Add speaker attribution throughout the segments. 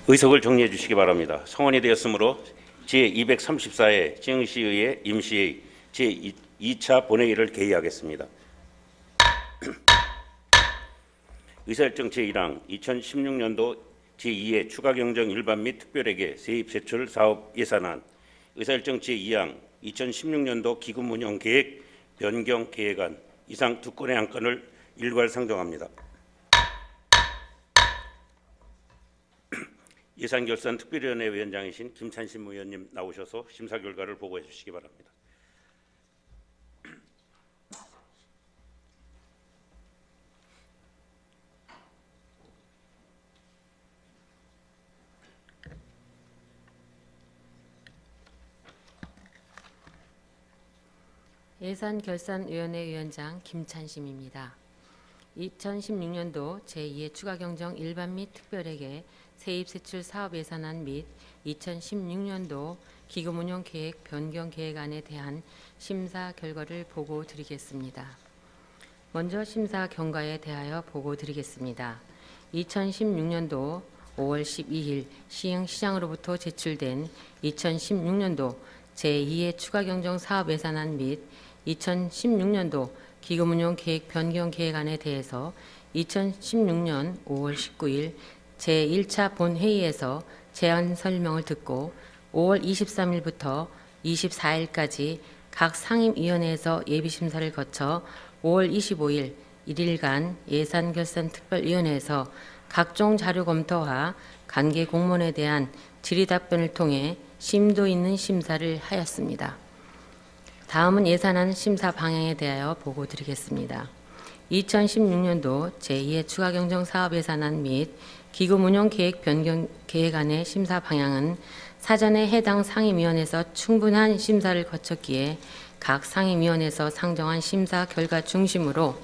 Speaker 1: 의석을 정리해 주시기 바랍니다. 성원이 되었으므로 제234회 지흥시의회 임시회의 제2차 본회의를 개의하겠습니다. 의사일정 제1항 2016년도 제2회 추가경정 일반 및 특별회계 세입세출 사업 예산안, 의사일정 제2항 2016년도 기금운영계획 변경 계획안 이상 두 건의 안건을 일괄 상정합니다. 예산결산특별위원회 위원장이신 김찬심 의원님 나오셔서 심사 결과를 보고해 주시기 바랍니다.
Speaker 2: 예산결산위원회 위원장 김찬심입니다. 2016년도 제2회 추가경정 일반 및 특별회계 세입세출 사업예산안 및 2016년도 기금운용계획 변경계획안에 대한 심사 결과를 보고 드리겠습니다. 먼저 심사 경과에 대하여 보고 드리겠습니다. 2016년도 5월 12일 시흥시장으로부터 제출된 2016년도 제2회 추가경정 사업예산안 및 2016년도 기금운용계획 변경계획안에 대해서 2016년 5월 19일 제1차 본회의에서 제안 설명을 듣고 5월 23일부터 24일까지 각 상임위원회에서 예비심사를 거쳐 5월 25일 1일간 예산결산특별위원회에서 각종 자료 검토와 관계 공무원에 대한 질의답변을 통해 심도 있는 심사를 하였습니다. 다음은 예산안 심사 방향에 대하여 보고 드리겠습니다. 2016년도 제2회 추가경정 사업예산안 및 기금운용계획 변경계획안의 심사 방향은 사전에 해당 상임위원회에서 충분한 심사를 거쳤기에 각 상임위원회에서 상정한 심사 결과 중심으로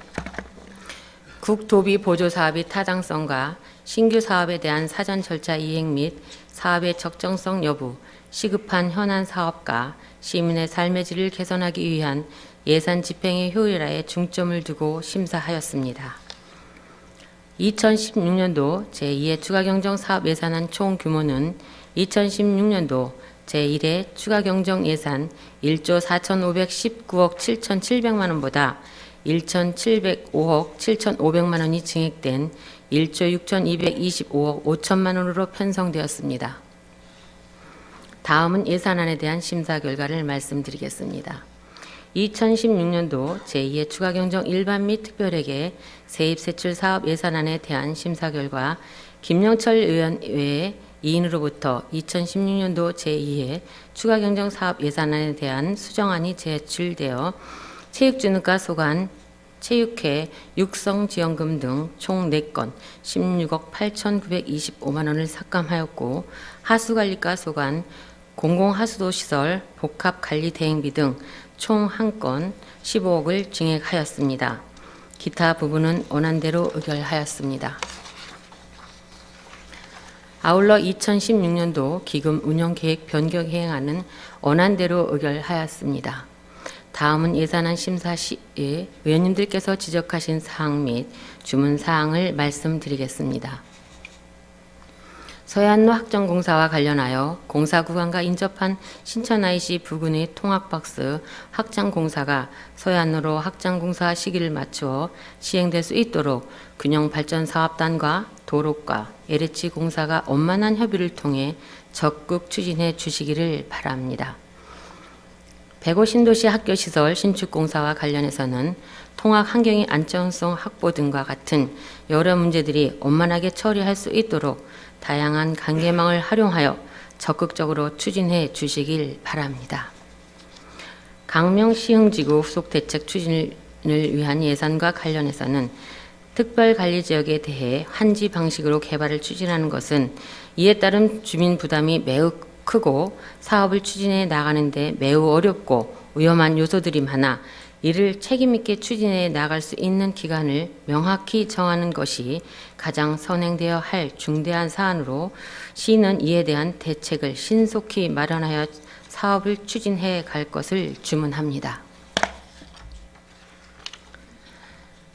Speaker 2: 국도비 보조사업의 타당성과 신규 사업에 대한 사전 절차 이행 및 사업의 적정성 여부, 시급한 현안 사업과 시민의 삶의 질을 개선하기 위한 예산 집행의 효율화에 중점을 두고 심사하였습니다. 2016년도 제2회 추가경정 사업 예산안 총 규모는 2016년도 제1회 추가경정 예산 1조 4,519억 7,700만 원보다 1,705억 7,500만 원이 증액된 1조 6,225억 5천만 원으로 편성되었습니다. 다음은 예산안에 대한 심사 결과를 말씀드리겠습니다. 2016년도 제2회 추가경정 일반 및 특별회계 세입세출 사업 예산안에 대한 심사 결과 김영철 의원 외에 2인으로부터 2016년도 제2회 추가경정 사업 예산안에 대한 수정안이 제출되어 체육진흥과 소관, 체육회, 육성지원금 등 총 4건 16억 8,925만 원을 삭감하였고 하수관리과 소관, 공공하수도시설, 복합관리대행비 등 총 1건 15억을 증액하였습니다. 기타 부분은 원안대로 의결하였습니다. 아울러 2016년도 기금 운영계획 변경계획안은 원안대로 의결하였습니다. 다음은 예산안 심사 시에 의원님들께서 지적하신 사항 및 주문 사항을 말씀드리겠습니다. 서해안로 확장공사와 관련하여 공사구간과 인접한 신천IC 부근의 통학박스 확장공사가 서해안로로 확장공사 시기를 맞추어 시행될 수 있도록 균형발전사업단과 도로과 LH공사가 원만한 협의를 통해 적극 추진해 주시기를 바랍니다. 백오 신도시 학교시설 신축공사와 관련해서는 통학 환경의 안정성 확보 등과 같은 여러 문제들이 원만하게 처리할 수 있도록 다양한 관계망을 활용하여 적극적으로 추진해 주시길 바랍니다. 강명시흥지구 후속대책 추진을 위한 예산과 관련해서는 특별관리지역에 대해 환지 방식으로 개발을 추진하는 것은 이에 따른 주민 부담이 매우 크고 사업을 추진해 나가는 데 매우 어렵고 위험한 요소들이 많아 이를 책임있게 추진해 나갈 수 있는 기간을 명확히 정하는 것이 가장 선행되어야 할 중대한 사안으로 시는 이에 대한 대책을 신속히 마련하여 사업을 추진해 갈 것을 주문합니다.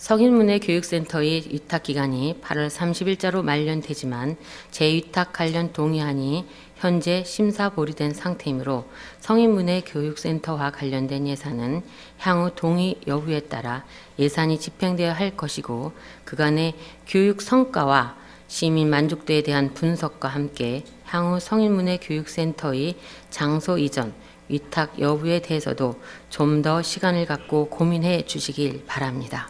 Speaker 2: 성인문예교육센터의 위탁기간이 8월 30일자로 만료되지만 재위탁 관련 동의안이 현재 심사 보류된 상태이므로 성인문예교육센터와 관련된 예산은 향후 동의 여부에 따라 예산이 집행되어야 할 것이고, 그간의 교육 성과와 시민 만족도에 대한 분석과 함께 향후 성인문예교육센터의 장소 이전, 위탁 여부에 대해서도 좀 더 시간을 갖고 고민해 주시길 바랍니다.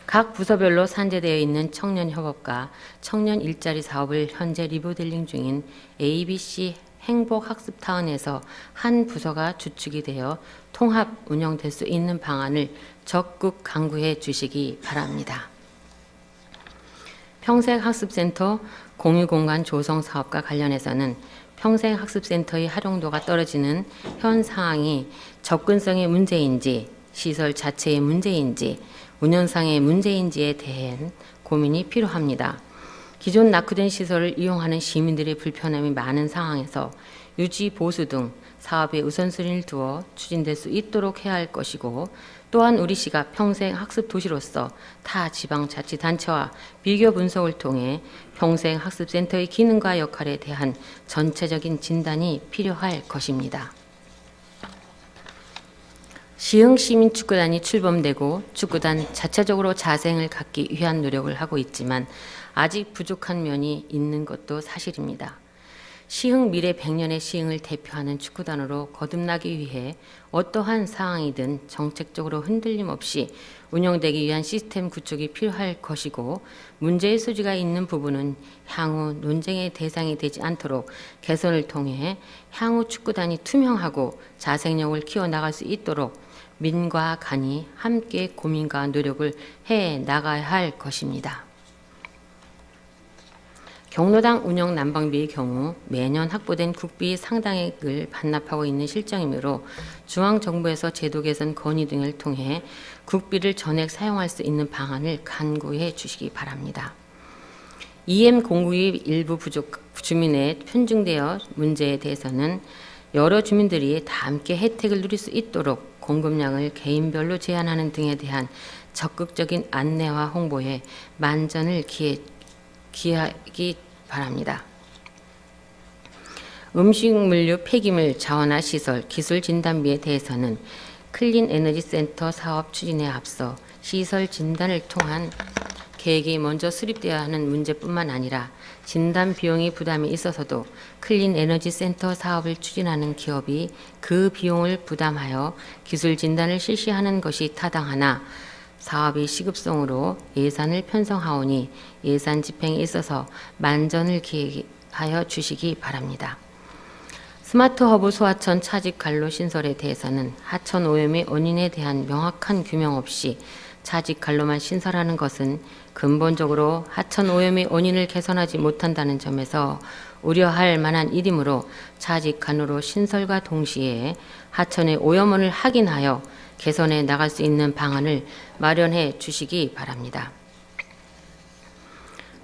Speaker 2: 각 부서별로 산재되어 있는 청년협업과 청년 일자리 사업을 현재 리모델링 중인 ABC 행복학습타운에서 한 부서가 주축이 되어 통합 운영될 수 있는 방안을 적극 강구해 주시기 바랍니다. 평생학습센터 공유공간 조성 사업과 관련해서는 평생학습센터의 활용도가 떨어지는 현 상황이 접근성의 문제인지, 시설 자체의 문제인지, 운영상의 문제인지에 대한 고민이 필요합니다. 기존 낙후된 시설을 이용하는 시민들의 불편함이 많은 상황에서 유지, 보수 등 사업에 우선순위를 두어 추진될 수 있도록 해야 할 것이고, 또한 우리시가 평생 학습 도시로서 타 지방자치단체와 비교 분석을 통해 평생 학습센터의 기능과 역할에 대한 전체적인 진단이 필요할 것입니다. 시흥 시민축구단이 출범되고 축구단 자체적으로 자생을 갖기 위한 노력을 하고 있지만 아직 부족한 면이 있는 것도 사실입니다. 시흥 미래 100년의 시흥을 대표하는 축구단으로 거듭나기 위해 어떠한 상황이든 정책적으로 흔들림 없이 운영되기 위한 시스템 구축이 필요할 것이고, 문제의 소지가 있는 부분은 향후 논쟁의 대상이 되지 않도록 개선을 통해 향후 축구단이 투명하고 자생력을 키워나갈 수 있도록 민과 간이 함께 고민과 노력을 해 나가야 할 것입니다. 경로당 운영 난방비의 경우 매년 확보된 국비 상당액을 반납하고 있는 실정이므로 중앙정부에서 제도 개선 건의 등을 통해 국비를 전액 사용할 수 있는 방안을 간구해 주시기 바랍니다. EM 공급이 일부 부족 주민에 편중되어 문제에 대해서는 여러 주민들이 다 함께 혜택을 누릴 수 있도록 공급량을 개인별로 제한하는 등에 대한 적극적인 안내와 홍보에 만전을 기하기 바랍니다. 음식물류 폐기물 자원화 시설 기술 진단비에 대해서는 클린 에너지 센터 사업 추진에 앞서 시설 진단을 통한 계획이 먼저 수립되어야 하는 문제뿐만 아니라 진단 비용이 부담이 있어서도 클린 에너지 센터 사업을 추진하는 기업이 그 비용을 부담하여 기술 진단을 실시하는 것이 타당하나, 사업의 시급성으로 예산을 편성하오니 예산 집행에 있어서 만전을 기하여 주시기 바랍니다. 스마트 허브 소하천 차직 관로 신설에 대해서는 하천 오염의 원인에 대한 명확한 규명 없이 차직 관로만 신설하는 것은 근본적으로 하천 오염의 원인을 개선하지 못한다는 점에서 우려할 만한 일이므로 차직 관로로 신설과 동시에 하천의 오염원을 확인하여 개선해 나갈 수 있는 방안을 마련해 주시기 바랍니다.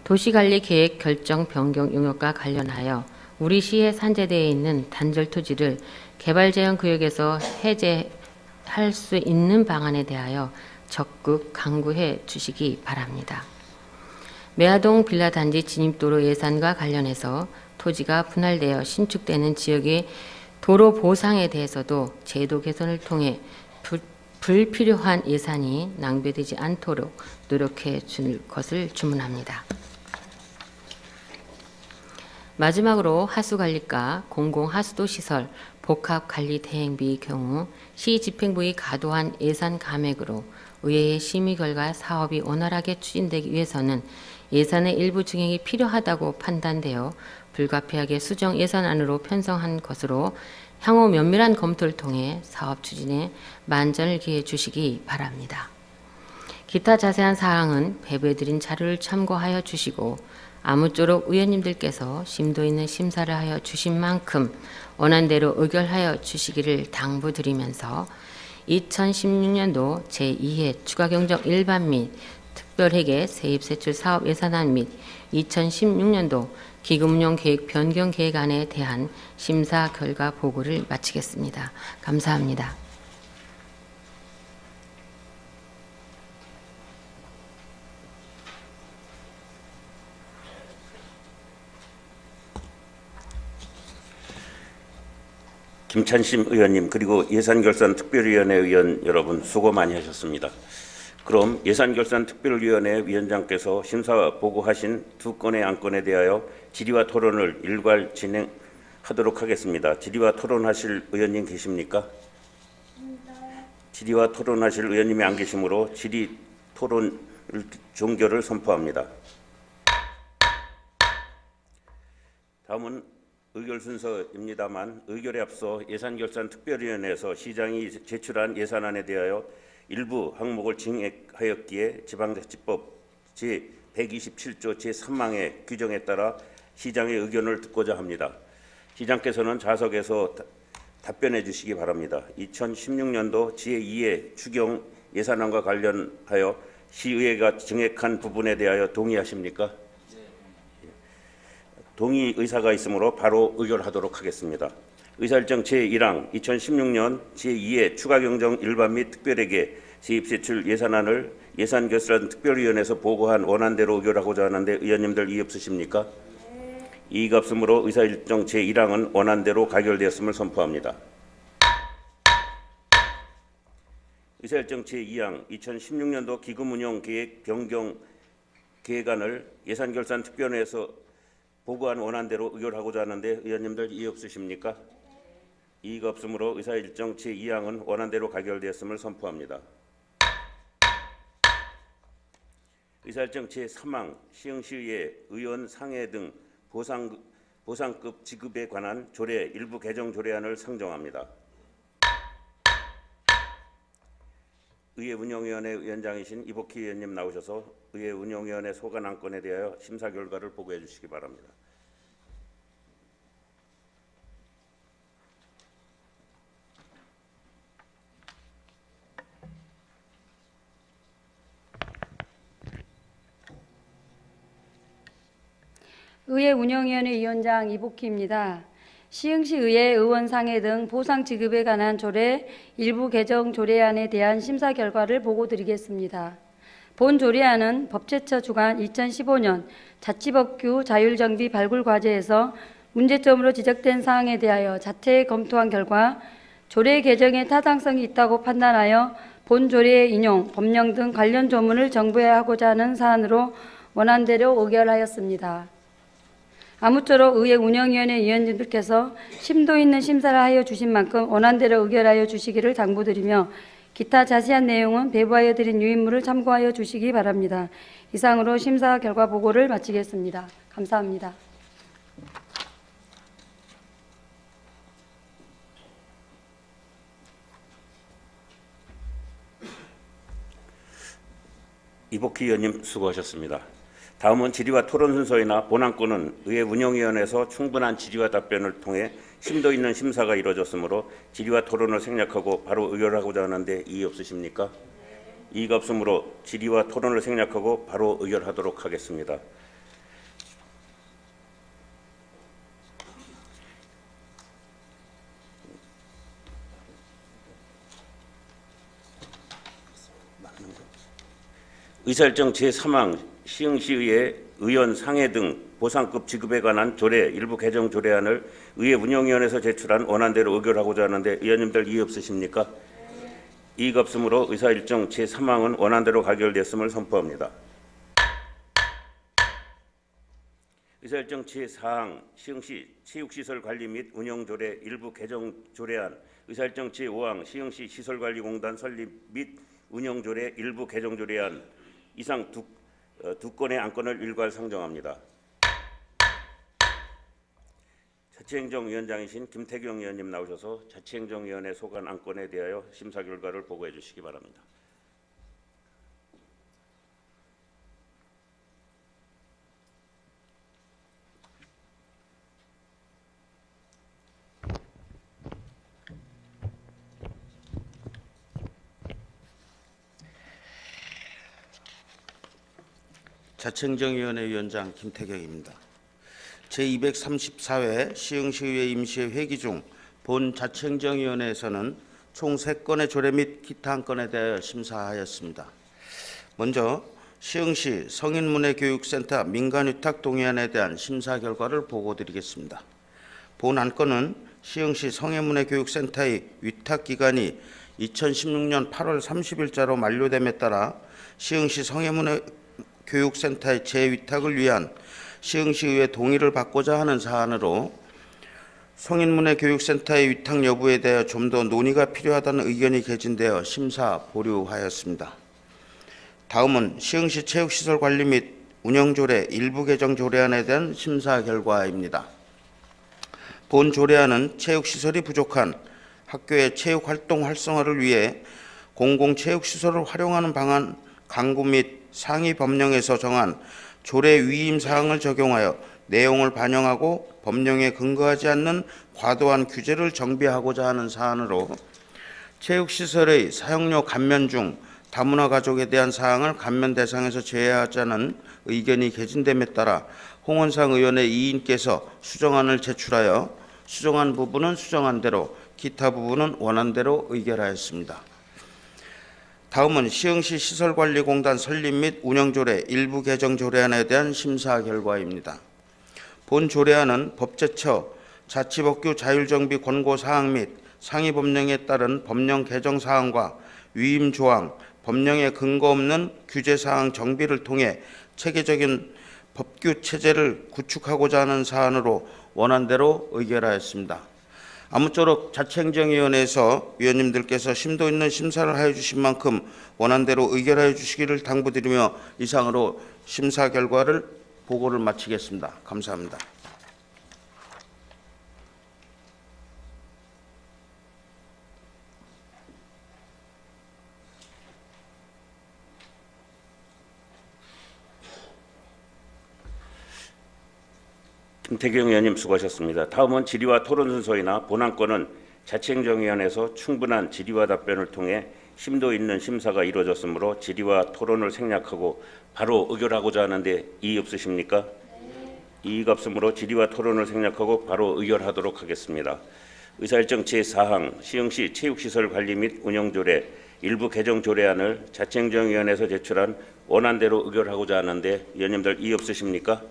Speaker 2: 도시관리계획 결정 변경 용역과 관련하여 우리 시에 산재되어 있는 단절 토지를 개발제한구역에서 해제할 수 있는 방안에 대하여 적극 강구해 주시기 바랍니다. 매화동 빌라단지 진입도로 예산과 관련해서 토지가 분할되어 신축되는 지역의 도로 보상에 대해서도 제도 개선을 통해 불필요한 예산이 낭비되지 않도록 노력해 줄 것을 주문합니다. 마지막으로 하수관리과 공공하수도시설 복합관리 대행비의 경우 시집행부의 과도한 예산 감액으로 의회의 심의 결과 사업이 원활하게 추진되기 위해서는 예산의 일부 증액이 필요하다고 판단되어 불가피하게 수정 예산안으로 편성한 것으로 향후 면밀한 검토를 통해 사업 추진에 만전을 기해 주시기 바랍니다. 기타 자세한 사항은 배부해드린 자료를 참고하여 주시고 아무쪼록 의원님들께서 심도 있는 심사를 하여 주신 만큼 원안대로 의결하여 주시기를 당부드리면서 2016년도 제2회 추가경정 일반 및 특별회계 세입세출 사업 예산안 및 2016년도 기금운용 계획 변경 계획안에 대한 심사 결과 보고를 마치겠습니다. 감사합니다.
Speaker 1: 김찬심 의원님 그리고 예산결산특별위원회 의원 여러분 수고 많이 하셨습니다. 그럼 예산결산특별위원회 위원장께서 심사 보고하신 두 건의 안건에 대하여 질의와 토론을 일괄 진행하도록 하겠습니다. 질의와 토론하실 의원님 계십니까? 질의와 토론하실 의원님이 안 계시므로 질의 토론 종결을 선포합니다. 다음은 의결 순서입니다만 의결에 앞서 예산결산특별위원회에서 시장이 제출한 예산안에 대하여 일부 항목을 증액하였기에 지방자치법 제127조 제3항의 규정에 따라 시장의 의견을 듣고자 합니다. 시장께서는 좌석에서 답변해 주시기 바랍니다. 2016년도 제2의 추경 예산안과 관련하여 시의회가 증액한 부분에 대하여 동의하십니까? 동의 의사가 있으므로 바로 의결하도록 하겠습니다. 의사일정 제1항 2016년 제2의 추가경정 일반 및 특별회계 세입세출 예산안을 예산결산특별위원회에서 보고한 원안대로 의결하고자 하는데 의원님들 이의 없으십니까? 이의가 없으므로 의사일정 제1항은 원안대로 가결되었음을 선포합니다. 의사일정 제2항 2016년도 기금운용계획 변경 계획안을 예산결산특별위원회에서 보고한 원안대로 의결하고자 하는데 의원님들 이의 없으십니까? 이의가 없으므로 의사일정 제2항은 원안대로 가결되었음을 선포합니다. 의사일정 제3항 시흥시의 의원 상해 등 보상급 지급에 관한 조례 일부 개정 조례안을 상정합니다. 의회 운영위원회 위원장이신 이복희 의원님 나오셔서 의회 운영위원회 소관 안건에 대하여 심사 결과를 보고해 주시기 바랍니다.
Speaker 3: 의회 운영위원회 위원장 이복희입니다. 시흥시의회 의원상해 등 보상 지급에 관한 조례 일부 개정 조례안에 대한 심사 결과를 보고드리겠습니다. 본 조례안은 법제처 주관 2015년 자치법규 자율정비 발굴 과제에서 문제점으로 지적된 사항에 대하여 자체 검토한 결과 조례 개정의 타당성이 있다고 판단하여 본 조례의 인용, 법령 등 관련 조문을 정부에 하고자 하는 사안으로 원안대로 의결하였습니다. 아무쪼록 의회 운영위원회 위원님들께서 심도 있는 심사를 하여 주신 만큼 원안대로 의결하여 주시기를 당부드리며 기타 자세한 내용은 배부하여 드린 유인물을 참고하여 주시기 바랍니다. 이상으로 심사 결과 보고를 마치겠습니다. 감사합니다.
Speaker 1: 이복희 의원님 수고하셨습니다. 다음은 질의와 토론 순서이나 본안건은 의회 운영위원회에서 충분한 질의와 답변을 통해 심도 있는 심사가 이루어졌으므로 질의와 토론을 생략하고 바로 의결하고자 하는데 이의 없으십니까? 이의가 없으므로 질의와 토론을 생략하고 바로 의결하도록 하겠습니다. 의사일정 제3항 시흥시의회 의원 상해 등 보상급 지급에 관한 조례 일부 개정 조례안을 의회 운영위원회에서 제출한 원안대로 의결하고자 하는데 의원님들 이의 없으십니까? 이의가 없으므로 의사일정 제3항은 원안대로 가결되었음을 선포합니다. 의사일정 제4항 시흥시 체육시설 관리 및 운영 조례 일부 개정 조례안 의사일정 제5항 시흥시 시설관리공단 설립 및 운영 조례 일부 개정 조례안 이상 두 건의 안건을 일괄 상정합니다. 자치행정위원장이신 김태경 의원님 나오셔서 자치행정위원회 소관 안건에 대하여 심사 결과를 보고해 주시기 바랍니다.
Speaker 4: 자치행정위원회 위원장 김태경입니다. 제234회 시흥시의회 임시회 회기 중 본 자치행정위원회에서는 총 3건의 조례 및 기타 한 건에 대하여 심사하였습니다. 먼저 시흥시 성인문예교육센터 민간위탁 동의안에 대한 심사 결과를 보고드리겠습니다. 본 안건은 시흥시 성해문화교육센터의 위탁 기간이 2016년 8월 30일자로 만료됨에 따라 시흥시 성해문화교육센터의 재위탁을 위한 시흥시의회 동의를 받고자 하는 사안으로 성인문화교육센터의 위탁 여부에 대하여 좀 더 논의가 필요하다는 의견이 개진되어 심사 보류하였습니다. 다음은 시흥시 체육시설관리 및 운영조례 일부 개정 조례안에 대한 심사 결과입니다. 본 조례안은 체육시설이 부족한 학교의 체육활동 활성화를 위해 공공체육시설을 활용하는 방안 강구 및 상위 법령에서 정한 조례 위임 사항을 적용하여 내용을 반영하고 법령에 근거하지 않는 과도한 규제를 정비하고자 하는 사안으로 체육시설의 사용료 감면 중 다문화 가족에 대한 사항을 감면 대상에서 제외하자는 의견이 개진됨에 따라 홍원상 의원의 이인께서 수정안을 제출하여 수정한 부분은 수정한 대로, 기타 부분은 원안 대로 의결하였습니다. 다음은 시흥시 시설관리공단 설립 및 운영조례 일부 개정 조례안에 대한 심사 결과입니다. 본 조례안은 법제처, 자치법규 자율정비 권고사항 및 상위 법령에 따른 법령 개정 사항과 위임 조항, 법령에 근거 없는 규제사항 정비를 통해 체계적인 법규 체제를 구축하고자 하는 사안으로 원안대로 의결하였습니다. 아무쪼록 자치행정위원회에서 위원님들께서 심도 있는 심사를 하여 주신 만큼 원안대로 의결하여 주시기를 당부드리며 이상으로 심사 결과를 보고를 마치겠습니다. 감사합니다.
Speaker 1: 김태경 의원님 수고하셨습니다. 다음은 질의와 토론 순서이나 본안건은 자치행정위원회에서 충분한 질의와 답변을 통해 심도 있는 심사가 이루어졌으므로 질의와 토론을 생략하고 바로 의결하고자 하는데 이의 없으십니까? 이의가 없으므로 질의와 토론을 생략하고 바로 의결하도록 하겠습니다. 의사일정 제4항 시흥시 체육시설 관리 및 운영조례 일부 개정 조례안을 자치행정위원회에서 제출한 원안대로 의결하고자 하는데 위원님들 이의 없으십니까?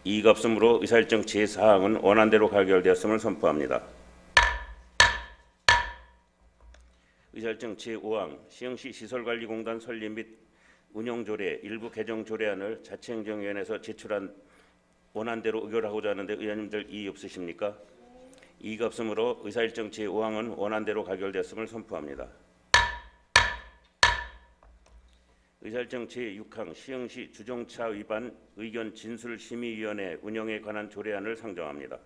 Speaker 1: 이의가 없으므로 의사일정 제4항은 원안대로 가결되었음을 선포합니다. 의사일정 제5항 시흥시 시설관리공단 설립 및 운영조례 일부 개정 조례안을 자치행정위원회에서 제출한 원안대로 의결하고자 하는데 의원님들 이의 없으십니까? 이의가 없으므로 의사일정 제5항은 원안대로 가결되었음을 선포합니다. 의사일정 제6항 시흥시 주정차 위반 의견 진술심의위원회 운영에 관한 조례안을 상정합니다.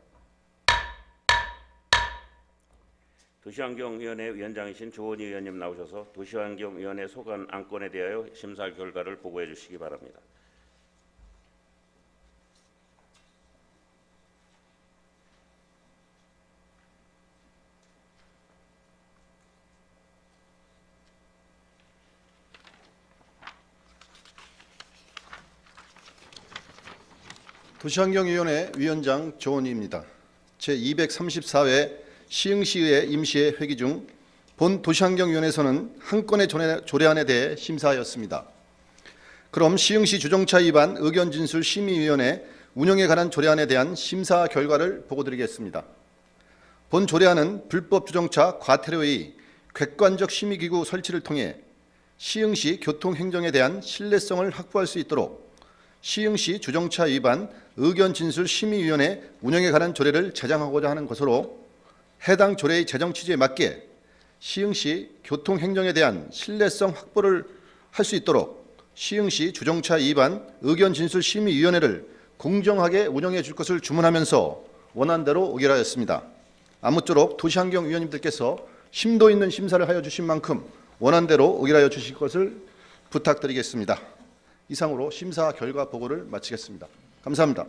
Speaker 1: 도시환경위원회 위원장이신 조원희 의원님 나오셔서 도시환경위원회 소관 안건에 대하여 심사 결과를 보고해 주시기 바랍니다.
Speaker 5: 도시환경위원회 위원장 조원희입니다. 제234회 시흥시의회 임시회 회기 중 본 도시환경위원회에서는 한 건의 조례안에 대해 심사하였습니다. 그럼 시흥시 주정차 위반 의견진술 심의위원회 운영에 관한 조례안에 대한 심사 결과를 보고드리겠습니다. 본 조례안은 불법 주정차 과태료의 객관적 심의기구 설치를 통해 시흥시 교통행정에 대한 신뢰성을 확보할 수 있도록 시흥시 주정차 위반 의견진술 심의위원회 운영에 관한 조례를 제정하고자 하는 것으로 해당 조례의 제정 취지에 맞게 시흥시 교통행정에 대한 신뢰성 확보를 할 수 있도록 시흥시 주정차 위반 의견진술 심의위원회를 공정하게 운영해 줄 것을 주문하면서 원안대로 의결하였습니다. 아무쪼록 도시환경 위원님들께서 심도 있는 심사를 하여 주신 만큼 원안대로 의결하여 주실 것을 부탁드리겠습니다. 이상으로 심사 결과 보고를 마치겠습니다. 감사합니다.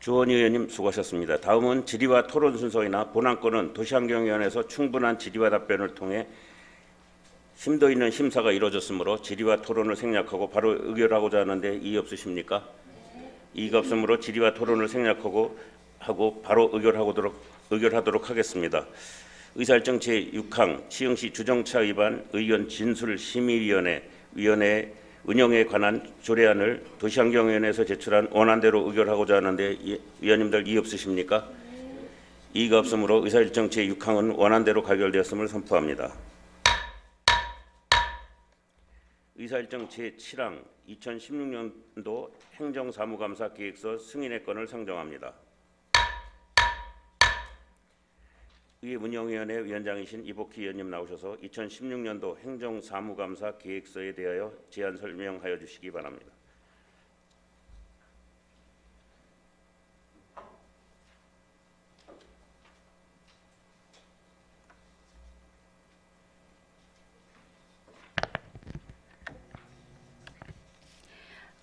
Speaker 1: 조원희 의원님 수고하셨습니다. 다음은 질의와 토론 순서이나 본안건은 도시환경위원회에서 충분한 질의와 답변을 통해 심도 있는 심사가 이루어졌으므로 질의와 토론을 생략하고 바로 의결하고자 하는데 이의 없으십니까? 이의가 없으므로 질의와 토론을 생략하고 바로 의결하도록 하겠습니다. 의사일정 제6항 시흥시 주정차 위반 의견 진술 심의위원회 운영에 관한 조례안을 도시환경위원회에서 제출한 원안대로 의결하고자 하는데 위원님들 이의 없으십니까? 이의가 없으므로 의사일정 제6항은 원안대로 가결되었음을 선포합니다. 의사일정 제7항 2016년도 행정사무감사 계획서 승인의 건을 상정합니다. 의회 운영위원회 위원장이신 이복희 의원님 나오셔서 2016년도 행정사무감사 계획서에 대하여 제안 설명하여 주시기 바랍니다.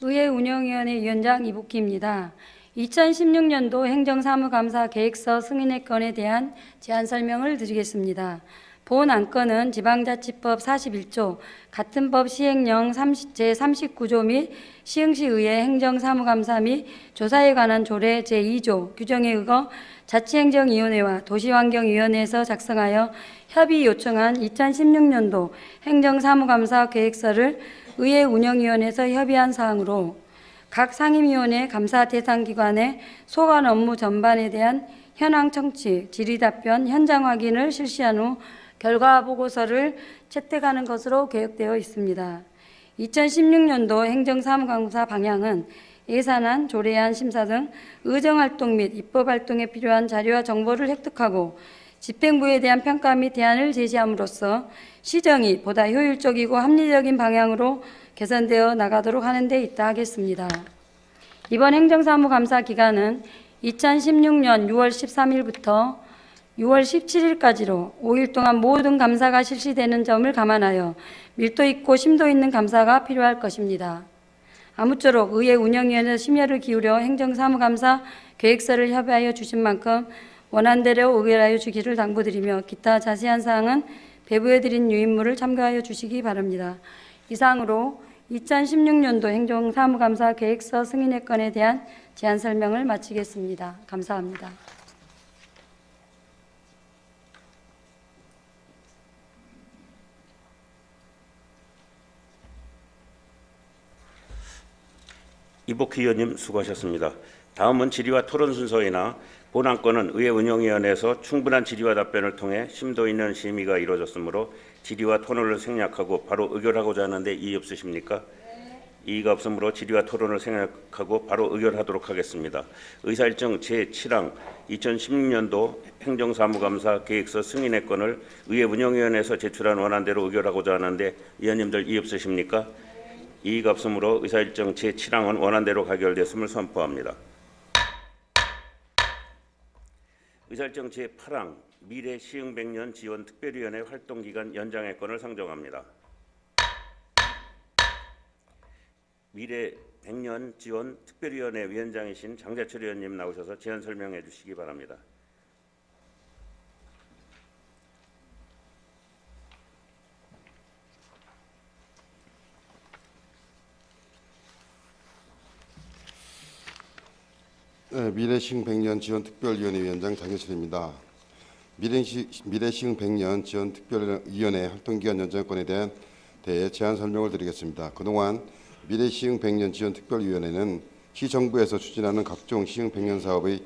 Speaker 3: 의회 운영위원회 위원장 이복희입니다. 2016년도 행정사무감사 계획서 승인의 건에 대한 제안 설명을 드리겠습니다. 본 안건은 지방자치법 41조, 같은 법 시행령 제39조 및 시흥시의회 행정사무감사 및 조사에 관한 조례 제2조 규정에 의거 자치행정위원회와 도시환경위원회에서 작성하여 협의 요청한 2016년도 행정사무감사 계획서를 의회 운영위원회에서 협의한 사항으로 각 상임위원회 감사 대상 기관의 소관 업무 전반에 대한 현황 청취, 질의 답변, 현장 확인을 실시한 후 결과 보고서를 채택하는 것으로 계획되어 있습니다. 2016년도 행정사무감사 방향은 예산안, 조례안 심사 등 의정활동 및 입법활동에 필요한 자료와 정보를 획득하고 집행부에 대한 평가 및 대안을 제시함으로써 시정이 보다 효율적이고 합리적인 방향으로 개선되어 나가도록 하는 데 있다 하겠습니다. 이번 행정사무감사 기간은 2016년 6월 13일부터 6월 17일까지로 5일 동안 모든 감사가 실시되는 점을 감안하여 밀도 있고 심도 있는 감사가 필요할 것입니다. 아무쪼록 의회 운영위원회 심혈을 기울여 행정사무감사 계획서를 협의하여 주신 만큼 원안대로 의결하여 주기를 당부드리며 기타 자세한 사항은 배부해드린 유인물을 참고하여 주시기 바랍니다. 이상으로 2016년도 행정사무감사 계획서 승인의 건에 대한 제안 설명을 마치겠습니다. 감사합니다.
Speaker 1: 이복희 의원님 수고하셨습니다. 다음은 질의와 토론 순서이나 본 안건은 의회 운영위원회에서 충분한 질의와 답변을 통해 심도 있는 심의가 이루어졌으므로 질의와 토론을 생략하고 바로 의결하고자 하는데 이의 없으십니까? 이의가 없으므로 질의와 토론을 생략하고 바로 의결하도록 하겠습니다. 의사일정 제7항 2016년도 행정사무감사 계획서 승인의 건을 의회 운영위원회에서 제출한 원안대로 의결하고자 하는데 위원님들 이의 없으십니까? 이의가 없으므로 의사일정 제7항은 원안대로 가결됐음을 선포합니다. 의사일정 제8항 미래 시흥 100년 지원 특별위원회 활동기간 연장의 건을 상정합니다. 미래 100년 지원 특별위원회 위원장이신 장재철 의원님 나오셔서 제안 설명해 주시기 바랍니다.
Speaker 6: 네, 미래시흥 100년 지원특별위원회 위원장 장재철입니다. 미래시흥 100년 지원특별위원회 활동기간 연장권에 대해 제안 설명을 드리겠습니다. 그동안 미래시흥 100년 지원특별위원회는 시정부에서 추진하는 각종 시흥 100년 사업의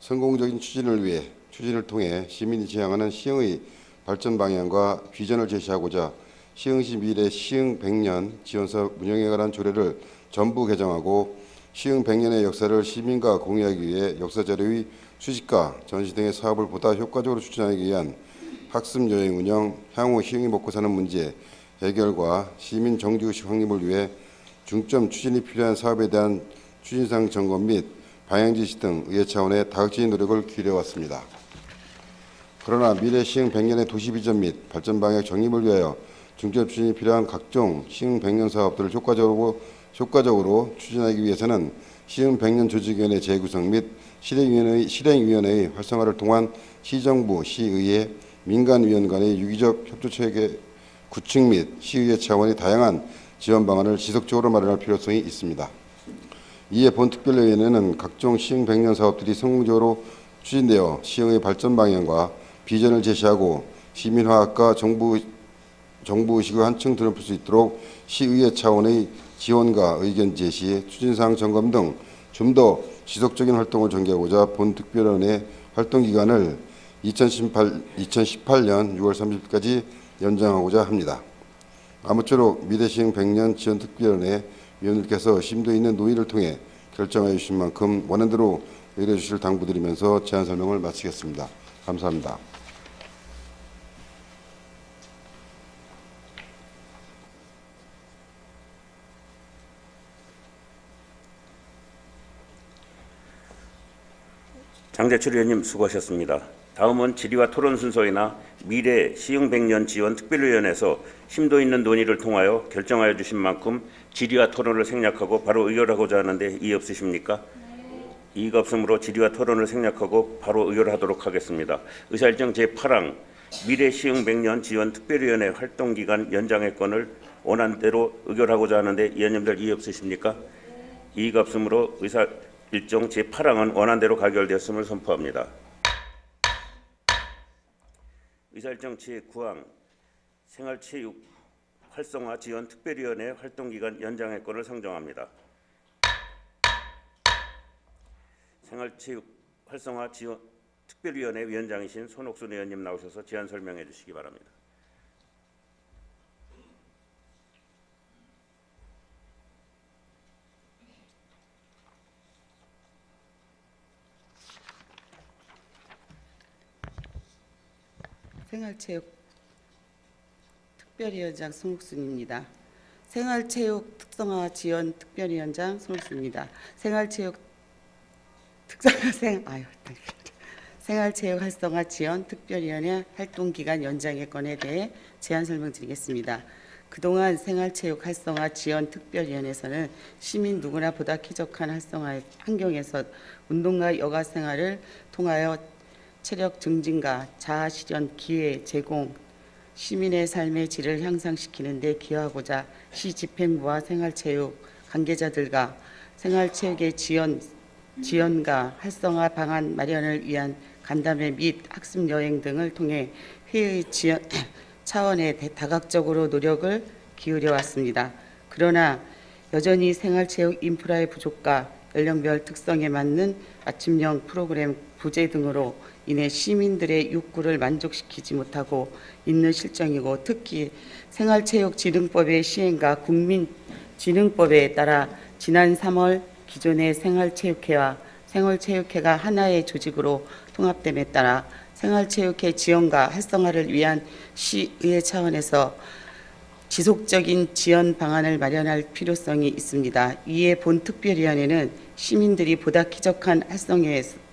Speaker 6: 성공적인 추진을 통해 시민이 지향하는 시흥의 발전 방향과 비전을 제시하고자 시흥시 미래 시흥 100년 지원사업 운영에 관한 조례를 전부 개정하고 시흥 100년의 역사를 시민과 공유하기 위해 역사자료의 수집과 전시 등의 사업을 보다 효과적으로 추진하기 위한 학습 여행 운영, 향후 시흥이 먹고 사는 문제 해결과 시민 정지의식 확립을 위해 중점 추진이 필요한 사업에 대한 추진상 점검 및 방향 지시 등 의회 차원의 다각적인 노력을 기울여왔습니다. 그러나 미래 시흥 100년의 도시 비전 및 발전 방향 정립을 위하여 중점 추진이 필요한 각종 시흥 100년 사업들을 효과적으로 추진하기 위해서는 시흥 100년 조직위원회 재구성 및 실행위원회의 활성화를 통한 시정부, 시의회, 민간위원 간의 유기적 협조체계 구축 및 시의회 차원의 다양한 지원 방안을 지속적으로 마련할 필요성이 있습니다. 이에 본 특별위원회는 각종 시흥 100년 사업들이 성공적으로 추진되어 시흥의 발전 방향과 비전을 제시하고 시민화학과 정부의식을 한층 드높일 수 있도록 시의회 차원의 지원과 의견 제시, 추진사항 점검 등 좀 더 지속적인 활동을 전개하고자 본 특별위원회 활동 기간을 2018년 6월 30일까지 연장하고자 합니다. 아무쪼록 미래시흥 100년 지원특별위원회 위원님께서 심도 있는 논의를 통해 결정하여 주신 만큼 원안대로 의뢰해 주실 당부드리면서 제안 설명을 마치겠습니다. 감사합니다.
Speaker 1: 장재철 의원님 수고하셨습니다. 다음은 질의와 토론 순서이나 미래 시흥 100년 지원 특별위원회에서 심도 있는 논의를 통하여 결정하여 주신 만큼 질의와 토론을 생략하고 바로 의결하고자 하는데 이의 없으십니까? 이의가 없으므로 질의와 토론을 생략하고 바로 의결하도록 하겠습니다. 의사일정 제8항 미래 시흥 100년 지원 특별위원회 활동기간 연장의 건을 원안대로 의결하고자 하는데 의원님들 이의 없으십니까? 이의가 없으므로 의사일정 제8항은 원안대로 가결되었음을 선포합니다. 의사일정 제9항 생활체육 활성화 지원 특별위원회 활동기간 연장의 건을 상정합니다. 생활체육 활성화 지원 특별위원회 위원장이신 손옥순 의원님 나오셔서 제안 설명해 주시기 바랍니다.
Speaker 7: 생활체육 특별위원장 손옥순입니다. 생활체육 특성화 지원 특별위원장 손옥순입니다. 생활체육 활성화 지원 특별위원회 활동기간 연장의 건에 대해 제안 설명드리겠습니다. 그동안 생활체육 활성화 지원 특별위원회에서는 시민 누구나 보다 쾌적한 활성화 환경에서 운동과 여가 생활을 통하여 체력 증진과 자아 실현 기회 제공, 시민의 삶의 질을 향상시키는 데 기여하고자 시 집행부와 생활체육 관계자들과 생활체육의 지원과 활성화 방안 마련을 위한 간담회 및 학습 여행 등을 통해 회의 지원 차원의 다각적으로 노력을 기울여 왔습니다. 그러나 여전히 생활체육 인프라의 부족과 연령별 특성에 맞는 맞춤형 프로그램 부재 등으로 인해 시민들의 욕구를 만족시키지 못하고 있는 실정이고, 특히 생활체육진흥법의 시행과 국민진흥법에 따라 지난 3월 기존의 생활체육회와 생활체육회가 하나의 조직으로 통합됨에 따라 생활체육회 지원과 활성화를 위한 시의회 차원에서 지속적인 지원 방안을 마련할 필요성이 있습니다. 이에 본 특별위원회는 시민들이 보다 쾌적한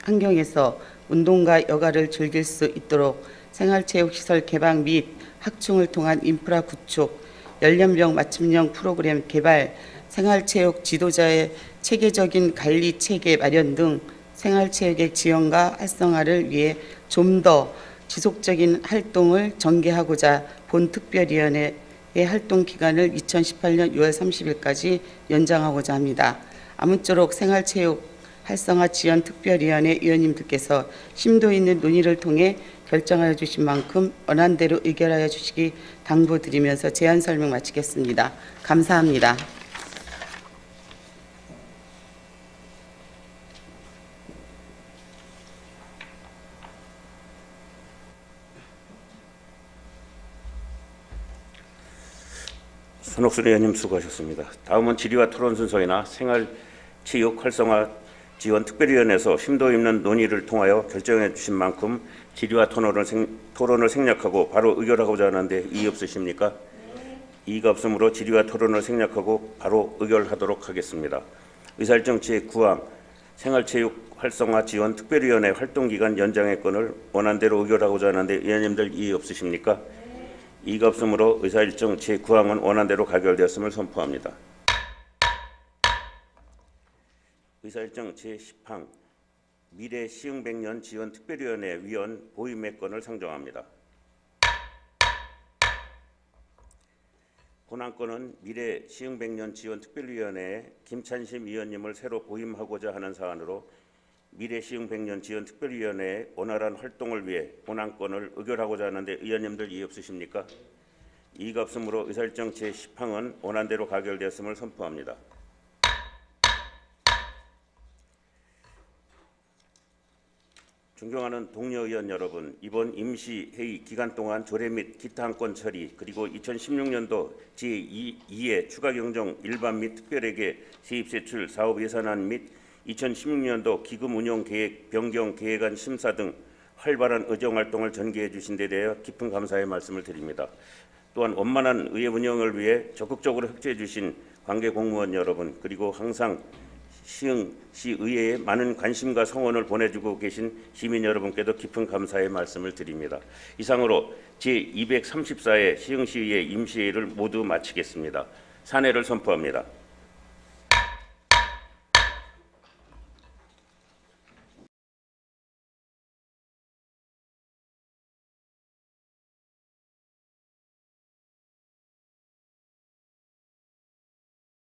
Speaker 7: 환경에서 운동과 여가를 즐길 수 있도록 생활체육시설 개방 및 확충을 통한 인프라 구축, 연령별 맞춤형 프로그램 개발, 생활체육 지도자의 체계적인 관리 체계 마련 등 생활체육의 지원과 활성화를 위해 좀 더 지속적인 활동을 전개하고자 본 특별위원회의 활동 기간을 2018년 6월 30일까지 연장하고자 합니다. 아무쪼록 생활체육 활성화 지원 특별위원회 위원님들께서 심도 있는 논의를 통해 결정하여 주신 만큼 원안대로 의결하여 주시기 당부드리면서 제안 설명 마치겠습니다. 감사합니다.
Speaker 1: 손옥순 의원님 수고하셨습니다. 다음은 질의와 토론 순서이나 생활체육 활성화 지원 특별위원회에서 심도 있는 논의를 통하여 결정해 주신 만큼 질의와 토론을 생략하고 바로 의결하고자 하는데 이의 없으십니까? 이의가 없으므로 질의와 토론을 생략하고 바로 의결하도록 하겠습니다. 의사일정 제9항 생활체육 활성화 지원 특별위원회 활동기간 연장의 건을 원안대로 의결하고자 하는데 의원님들 이의 없으십니까? 이의가 없으므로 의사일정 제9항은 원안대로 가결되었음을 선포합니다. 의사일정 제10항 미래 시흥 100년 지원 특별위원회 위원 보임의 건을 상정합니다. 본안 건은 미래 시흥 100년 지원 특별위원회에 김찬심 위원님을 새로 보임하고자 하는 사안으로 미래시흥 100년 지원특별위원회의 원활한 활동을 위해 본안건을 의결하고자 하는데 의원님들 이의 없으십니까? 이의가 없으므로 의사일정 제10항은 원안대로 가결되었음을 선포합니다. 존경하는 동료 의원 여러분, 이번 임시회의 기간 동안 조례 및 기타 안건 처리 그리고 2016년도 제2회 추가경정 일반 및 특별회계 세입세출 사업 예산안 및 2016년도 기금 운용 계획 변경 계획안 심사 등 활발한 의정활동을 전개해 주신 데 대해 깊은 감사의 말씀을 드립니다. 또한 원만한 의회 운영을 위해 적극적으로 협조해 주신 관계 공무원 여러분 그리고 항상 시흥시 의회에 많은 관심과 성원을 보내주고 계신 시민 여러분께도 깊은 감사의 말씀을 드립니다. 이상으로 제234회 시흥시의회 임시회의를 모두 마치겠습니다. 산회를 선포합니다.